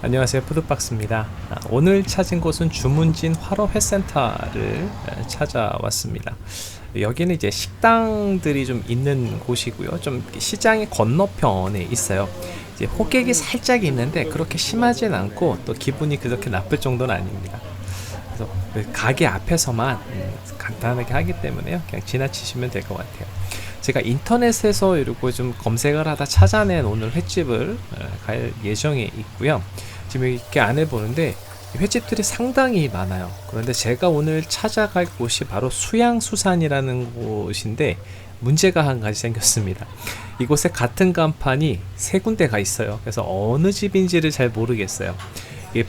안녕하세요, 푸드박스입니다. 오늘 찾은 곳은 주문진 화로회센터를 찾아왔습니다. 여기는 이제 식당들이 좀 있는 곳이고요. 좀 시장의 건너편에 있어요. 이제 호객이 살짝 있는데 그렇게 심하진 않고 또 기분이 그렇게 나쁠 정도는 아닙니다. 그래서 가게 앞에서만 간단하게 하기 때문에요. 그냥 지나치시면 될 것 같아요. 제가 인터넷에서 이러고 좀 검색을 하다 찾아낸 오늘 횟집을 갈 예정에 있고요. 지금 이렇게 안을 보는데 횟집들이 상당히 많아요. 그런데 제가 오늘 찾아갈 곳이 바로 수양수산이라는 곳인데 문제가 한 가지 생겼습니다. 이곳에 같은 간판이 세 군데가 있어요. 그래서 어느 집인지를 잘 모르겠어요.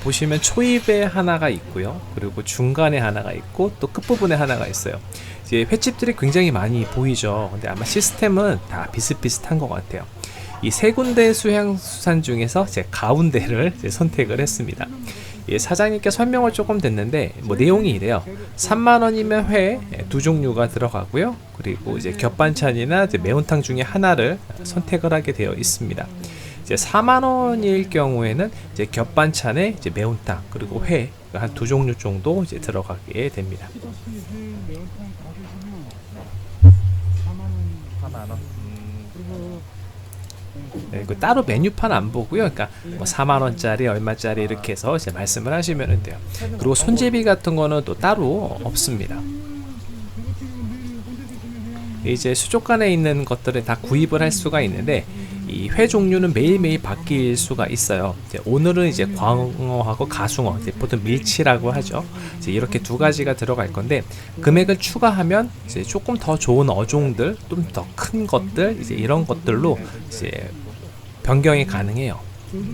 보시면 초입에 하나가 있고요, 그리고 중간에 하나가 있고 또 끝부분에 하나가 있어요. 이제 횟집들이 굉장히 많이 보이죠. 근데 아마 시스템은 다 비슷비슷한 것 같아요. 이 세 군데 수양수산 중에서 제 가운데를 선택을 했습니다. 사장님께 설명을 조금 듣는데 내용이 이래요. 3만원이면 회 두 종류가 들어가고요, 그리고 이제 겹반찬이나 이제 매운탕 중에 하나를 선택을 하게 되어 있습니다. 이제 4만원일 경우에는 이제 겹반찬에 이제 매운탕 그리고 회 한 두 종류 정도 이제 들어가게 됩니다. 4만원. 네, 따로 메뉴판 안 보고요. 그러니까 뭐 4만원짜리 얼마짜리 이렇게 해서 이제 말씀을 하시면 돼요. 그리고 손제비 같은 거는 또 따로 없습니다. 이제 수족관에 있는 것들을 다 구입을 할 수가 있는데 이 회 종류는 매일매일 바뀔 수가 있어요. 오늘은 이제 광어하고 가숭어, 이제 보통 밀치라고 하죠. 이제 이렇게 두 가지가 들어갈 건데 금액을 추가하면 이제 조금 더 좋은 어종들, 좀 더 큰 것들, 이제 이런 것들로 이제 변경이 가능해요.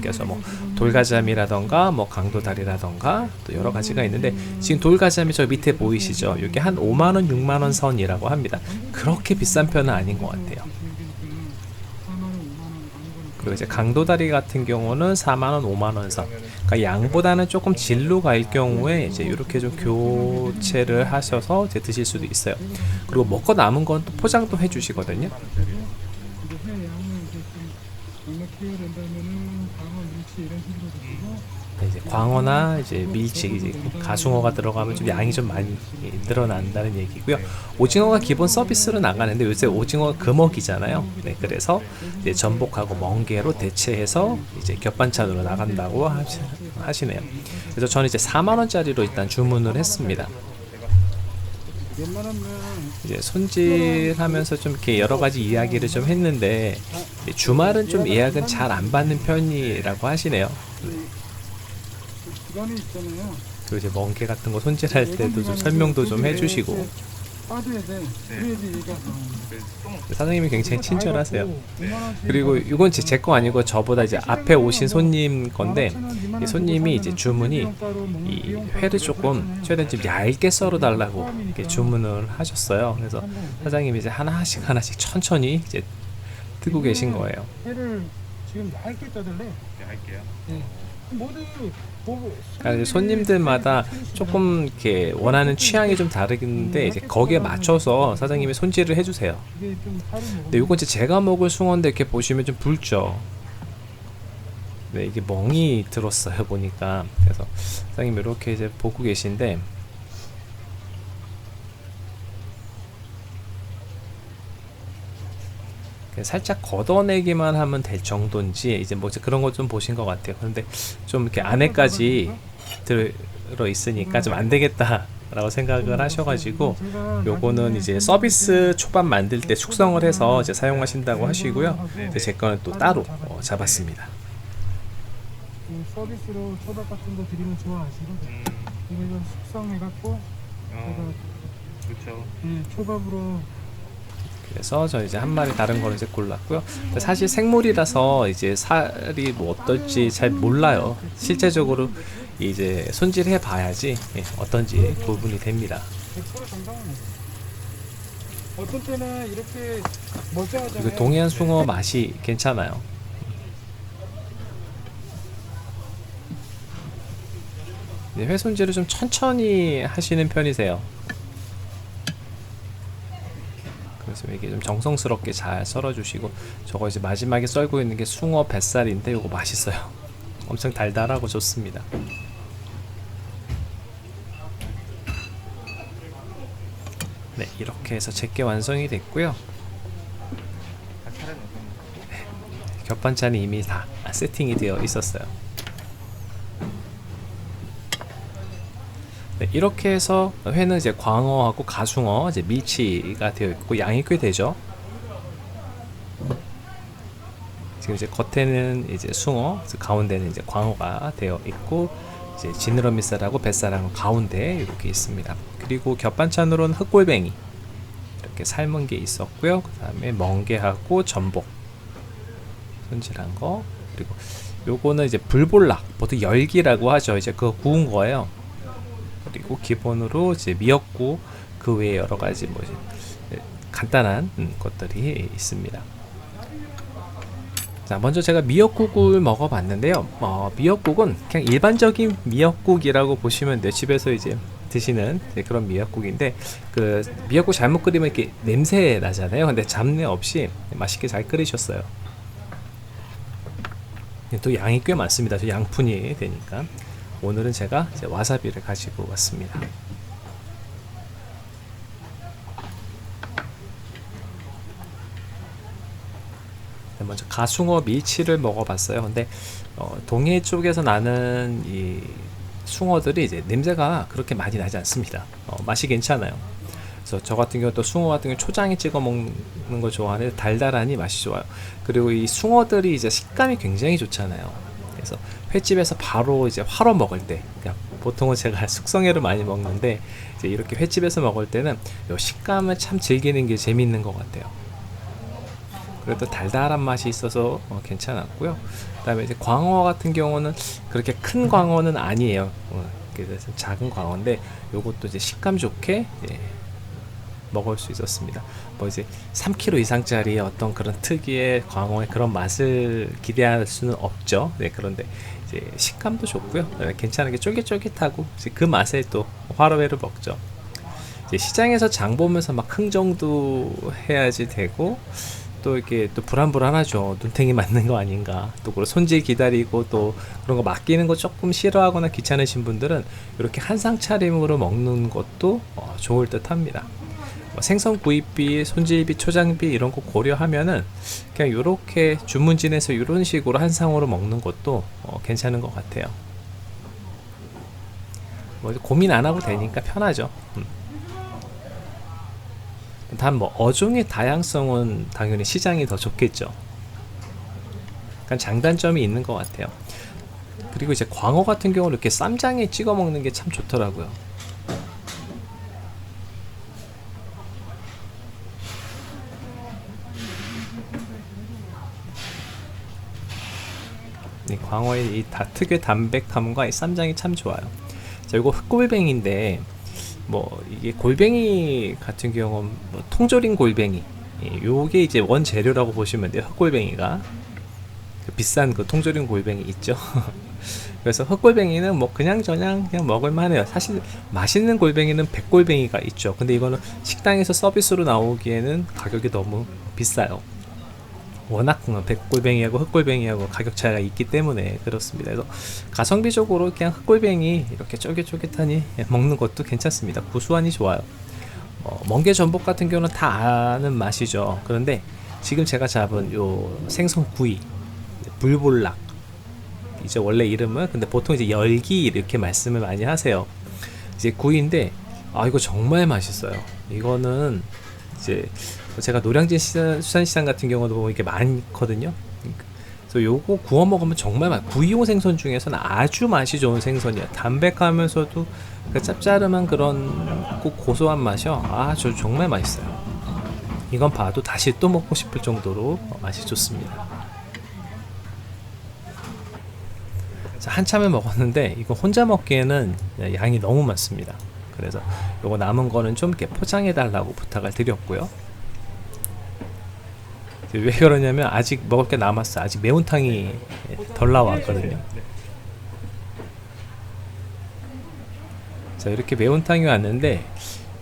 그래서 뭐 돌가자미라던가 뭐 강도다리라던가 또 여러 가지가 있는데 지금 돌가자미 저 밑에 보이시죠? 이게 한 5만원, 6만원 선이라고 합니다. 그렇게 비싼 편은 아닌 것 같아요. 그리고 이제 강도다리 같은 경우는 4만원, 5만원 선. 그러니까 양보다는 조금 질로 갈 경우에 이제 이렇게 좀 교체를 하셔서 이제 드실 수도 있어요. 그리고 먹고 남은 건 또 포장도 해주시거든요. 이제 광어나 이제 밀치, 이제 가숭어가 들어가면 좀 양이 좀 많이 늘어난다는 얘기고요. 오징어가 기본 서비스로 나가는데 요새 오징어가 금어기잖아요. 네, 그래서 이제 전복하고 멍게로 대체해서 이제 겹반찬으로 나간다고 하시네요. 그래서 저는 이제 4만원짜리로 일단 주문을 했습니다. 이제 손질하면서 좀 이렇게 여러 가지 이야기를 좀 했는데 주말은 좀 예약은 잘 안 받는 편이라고 하시네요. 그리고 이제 멍게 같은 거 손질할 때도 좀 설명도 좀 해주시고. 사장님이 굉장히 친절하세요. 그리고 이건 제 거 아니고 저보다 이제 앞에 오신 손님 건데 이 손님이 이제 주문이 이 회를 조금 최대한 좀 얇게 썰어 달라고 이렇게 주문을 하셨어요. 그래서 사장님이 이제 하나씩 천천히 이제 뜨고 계신 거예요. 회를 지금 얇게 떠들래? 네, 할게요. 네. 그러니까 손님들마다 조금 이렇게 원하는 취향이 좀 다르긴데 이제 거기에 맞춰서 사장님이 손질을 해주세요. 근데 이건 이제 제가 먹을 숭어인데 이렇게 보시면 좀 붉죠. 네, 이게 멍이 들었어요 보니까. 그래서 사장님이 이렇게 이제 보고 계신데 살짝 걷어내기만 하면 될 정도인지 이제 뭐 그런 거 좀 보신 것 같아요. 그런데 좀 이렇게 안에까지 들어 있으니까 좀 안 되겠다 라고 생각을 하셔가지고 요거는 이제 서비스 초밥 만들 때 숙성을 해서 이제 사용하신다고 하시고요. 제 거는 또 따로 잡았습니다. 서비스로 초밥 같은 거 드리면 좋아하시거든요. 이거 숙성해갖고 그렇죠. 초밥으로. 그래서 저 이제 한 마리 다른 거를 이제 골랐고요. 사실 생물이라서 이제 살이 뭐 어떨지 잘 몰라요. 실제적으로 이제 손질해 봐야지 어떤지 구분이 됩니다. 100% 정상은 어떤 때는 이렇게 멀쩡하잖아요. 그리고 동해안 숭어 맛이 괜찮아요. 네, 회 손질을 좀 천천히 하시는 편이세요. 그래서 이게 좀 정성스럽게 잘 썰어주시고, 저거 이제 마지막에 썰고 있는 게 숭어 뱃살인데 이거 맛있어요. 엄청 달달하고 좋습니다. 네, 이렇게 해서 제게 완성이 됐고요. 겹반찬이 이미 다 세팅이 되어 있었어요. 네, 이렇게 해서 회는 이제 광어하고 가숭어, 이제 밀치가 되어 있고 양이 꽤 되죠. 지금 이제 겉에는 이제 숭어, 가운데는 이제 광어가 되어 있고, 이제 지느러미살하고 뱃살하고 가운데 이렇게 있습니다. 그리고 겹반찬으로는 흑골뱅이 이렇게 삶은 게 있었고요. 그 다음에 멍게하고 전복 손질한 거, 그리고 요거는 이제 불볼락, 보통 열기라고 하죠. 이제 그거 구운 거예요. 그리고 기본으로 이제 미역국, 그 외에 여러 가지 뭐 간단한 것들이 있습니다. 자, 먼저 제가 미역국을 먹어봤는데요. 미역국은 그냥 일반적인 미역국이라고 보시면 돼요. 집에서 이제 드시는 그런 미역국인데, 그 미역국 잘못 끓이면 이렇게 냄새 나잖아요. 근데 잡내 없이 맛있게 잘 끓이셨어요. 또 양이 꽤 많습니다. 저 양푼이 되니까. 오늘은 제가 이제 와사비를 가지고 왔습니다. 먼저 가숭어 밀치를 먹어봤어요. 근데 동해 쪽에서 나는 이 숭어들이 이제 냄새가 그렇게 많이 나지 않습니다. 맛이 괜찮아요. 그래서 저 같은 경우 또 숭어 같은 경우 초장에 찍어 먹는 걸 좋아하는데 달달하니 맛이 좋아요. 그리고 이 숭어들이 이제 식감이 굉장히 좋잖아요. 그래서 횟집에서 바로 이제 활어 먹을 때, 그러니까 보통은 제가 숙성회를 많이 먹는데 이제 이렇게 횟집에서 먹을 때는 이 식감을 참 즐기는 게 재밌는 것 같아요. 그래도 달달한 맛이 있어서 괜찮았고요. 그다음에 이제 광어 같은 경우는 그렇게 큰 광어는 아니에요. 그래서 작은 광어인데 요것도 이제 식감 좋게 먹을 수 있었습니다. 뭐 이제 3kg 이상짜리 어떤 그런 특유의 광어의 그런 맛을 기대할 수는 없죠. 네, 그런데 이제 식감도 좋고요. 괜찮은 게 쫄깃쫄깃하고 이제 그 맛에 또 화로회를 먹죠. 이제 시장에서 장 보면서 막 흥정도 해야지 되고, 또 이렇게 또 불안불안하죠. 눈탱이 맞는 거 아닌가. 또 그리고 손질 기다리고 또 그런 거 맡기는 거 조금 싫어하거나 귀찮으신 분들은 이렇게 한상 차림으로 먹는 것도 좋을 듯합니다. 생선 구입비, 손질비, 초장비 이런 거 고려하면은 그냥 이렇게 주문진에서 이런 식으로 한상으로 먹는 것도 괜찮은 것 같아요. 뭐 고민 안 하고 되니까 편하죠. 단 뭐 어종의 다양성은 당연히 시장이 더 좋겠죠. 약간 장단점이 있는 것 같아요. 그리고 이제 광어 같은 경우는 이렇게 쌈장에 찍어 먹는 게 참 좋더라고요. 이 광어의 이 특유의 담백함과 이 쌈장이 참 좋아요. 자, 이거 흑골뱅이인데 뭐 이게 골뱅이 같은 경우는 뭐 통조림 골뱅이, 요게 이제 원재료라고 보시면 돼요. 흑골뱅이가 그 비싼 그 통조림 골뱅이 있죠. 그래서 흑골뱅이는 뭐 그냥 먹을만해요. 사실 맛있는 골뱅이는 백골뱅이가 있죠. 근데 이거는 식당에서 서비스로 나오기에는 가격이 너무 비싸요. 워낙 백골뱅이하고 흑골뱅이하고 가격 차이가 있기 때문에 그렇습니다. 그래서 가성비적으로 그냥 흑골뱅이 이렇게 쫄깃쫄깃하니 먹는 것도 괜찮습니다. 구수하니 좋아요. 멍게 전복 같은 경우는 다 아는 맛이죠. 그런데 지금 제가 잡은 요 생선 구이, 불볼락, 이제 원래 이름은 근데 보통 이제 열기 이렇게 말씀을 많이 하세요. 이제 구이인데 이거 정말 맛있어요. 이거는 이제 제가 노량진 수산시장 같은 경우도 보면 이게 많거든요. 그래서 요거 구워 먹으면 정말 구이용 생선 중에서는 아주 맛이 좋은 생선이야. 담백하면서도 그 짭짤한 그런 꼭 고소한 맛이요. 저 정말 맛있어요. 이건 봐도 다시 또 먹고 싶을 정도로 맛이 좋습니다. 자, 한참을 먹었는데 이거 혼자 먹기에는 양이 너무 많습니다. 그래서 요거 남은 거는 좀 이렇게 포장해 달라고 부탁을 드렸고요. 왜 그러냐면 아직 먹을 게 남았어. 아직 매운탕이 덜 나왔거든요. 자, 이렇게 매운탕이 왔는데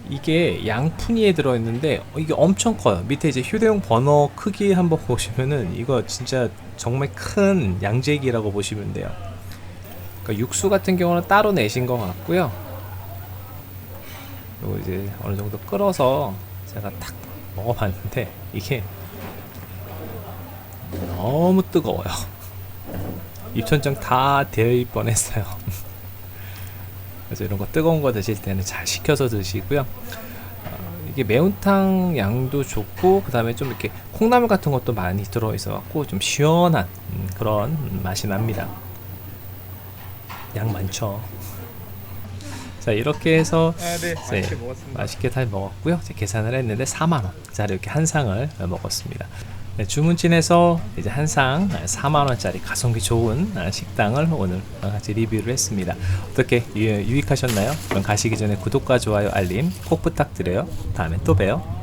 이게 양푼이에 들어있는데 이게 엄청 커요. 밑에 이제 휴대용 버너 크기 한번 보시면은 이거 진짜 정말 큰 양재기라고 보시면 돼요. 그러니까 육수 같은 경우는 따로 내신 것 같고요. 요거 이제 어느 정도 끓어서 제가 딱 먹어봤는데 이게 너무 뜨거워요. 입천장 다 데일 뻔했어요. 그래서 이런 거 뜨거운 거 드실 때는 잘 식혀서 드시고요. 이게 매운탕 양도 좋고 그 다음에 좀 이렇게 콩나물 같은 것도 많이 들어있어 갖고 좀 시원한 그런 맛이 납니다. 양 많죠. 자, 이렇게 해서 네, 맛있게 먹었습니다. 맛있게 잘 먹었고요. 이제 계산을 했는데 4만원 이렇게 한 상을 먹었습니다. 네, 주문진에서 이제 한 상 4만원짜리 가성비 좋은 식당을 오늘 같이 리뷰를 했습니다. 어떻게 유익하셨나요? 그럼 가시기 전에 구독과 좋아요 알림 꼭 부탁드려요. 다음에 또 봬요.